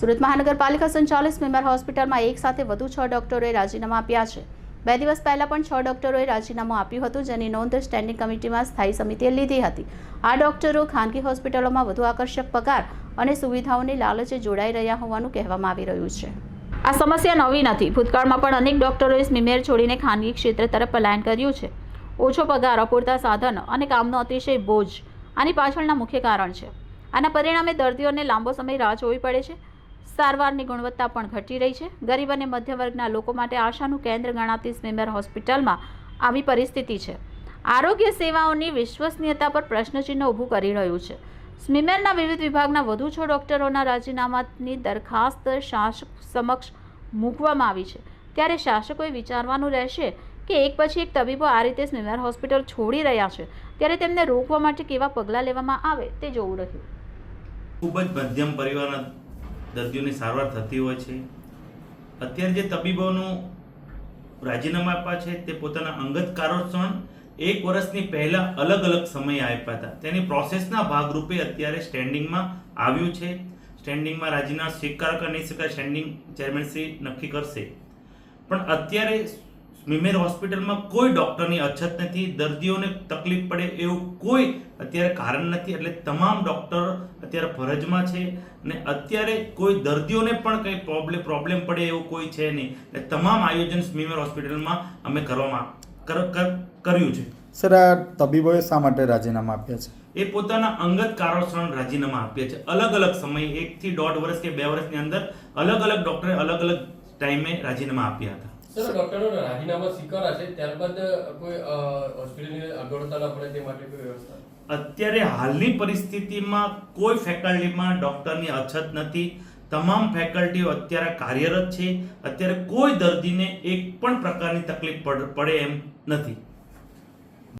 સુરત મહાનગરપાલિકા સંચાલિત સ્મીમેર હોસ્પિટલમાં એક સાથે વધુ 6 ડોક્ટરોએ રાજીનામા આપ્યા છે। 2 દિવસ પહેલા પણ 6 ડોક્ટરોએ રાજીનામું આપ્યું હતું, જેની નોંધ સ્ટેન્ડિંગ કમિટીમાં સ્થાયી સમિતિએ લીધી હતી। આ ડોક્ટરો ખાનગી હોસ્પિટલોમાં વધુ આકર્ષક પગાર અને સુવિધાઓની લાલચે જોડાઈ રહ્યા હોવાનું કહેવામાં આવી રહ્યું છે। આ સમસ્યા નવી નથી। ભૂતકાળમાં પણ અનેક ડોક્ટરોએ સ્મીમેર છોડીને ખાનગી ક્ષેત્ર તરફ પલાયન કર્યું છે। ઓછો પગાર, અપૂરતા સાધન અને કામનો અતિશય બોજ આની પાછળના મુખ્ય કારણ છે। આના પરિણામે દર્દીઓને લાંબો સમય રાહ જોવી પડે છે। સારવારની ગુણવત્તા પણ ઘટી રહી છે। ગરીબ અને મધ્ય વર્ગના લોકો માટે આશાનું કેન્દ્ર ગણાતી સ્મીમેર હોસ્પિટલમાં આવી પરિસ્થિતિ છે। આરોગ્ય સેવાઓની વિશ્વસનીયતા પર પ્રશ્નચિહ્ન ઊભું કરી રહ્યું છે। સ્મીમેરના વિવિધ વિભાગના વધુ 6 ડોક્ટરોના રાજીનામાની દરખાસ્ત શાસક સમક્ષ મૂકવામાં આવી છે। ત્યારે શાસકોએ વિચારવાનું રહેશે કે એક પછી એક તબીબો આ રીતે સ્મીમેર હોસ્પિટલ છોડી રહ્યા છે, ત્યારે તેમને રોકવા માટે કેવા પગલાં લેવામાં આવે તે જોવું રહ્યું। ખૂબ જ મધ્યમ પરિવારના દર્દીઓની સારવાર થતી હોય છે। અત્યારે જે તબીબોનું રાજીનામા આપ્યા છે તે પોતાના અંગત કારણોસર 1 વર્ષની પહેલા અલગ અલગ સમય આપ્યા હતા। તેની પ્રોસેસના ભાગરૂપે અત્યારે સ્ટેન્ડિંગમાં આવ્યું છે। સ્ટેન્ડિંગમાં રાજીનામા સ્વીકાર કે નહીં સ્વીકાર સ્ટેન્ડિંગ ચેરમેન શ્રી નક્કી કરશે। પણ અત્યારે સ્મીમેર હોસ્પિટલમાં કોઈ ડૉક્ટરની અછત નથી, દર્દીઓને તકલીફ પડે એવું કોઈ અત્યારે કારણ નથી। એટલે તમામ ડૉક્ટર અત્યારે ફરજમાં છે અને અત્યારે કોઈ દર્દીઓને પણ કંઈ પ્રોબ્લેમ પડે એવું કોઈ છે નહીં। એટલે તમામ આયોજન સ્મીમેર હોસ્પિટલમાં અમે કર્યું છે। સર, આ તબીબોએ શા માટે રાજીનામા આપ્યા છે? એ પોતાના અંગત કારણોસર રાજીનામા આપ્યા છે। અલગ અલગ સમયે 1 થી 1.5 વર્ષ કે 2 વર્ષની અંદર અલગ અલગ ડૉક્ટરે અલગ અલગ ટાઈમે રાજીનામા આપ્યા હતા। સર, ડોક્ટરોના રાજીનામા સ્વીકાર્યા છે, ત્યારબાદ કોઈ હોસ્પિટલની અગવડતા ન પડે તે માટે કોઈ વ્યવસ્થા? અત્યારે હાલની પરિસ્થિતિમાં કોઈ ફેકલ્ટીમાં ડૉક્ટરની અછત નથી। તમામ ફેકલ્ટીઓ અત્યારે કાર્યરત છે। અત્યારે કોઈ દર્દીને એક પણ પ્રકારની તકલીફ પડે એમ નથી।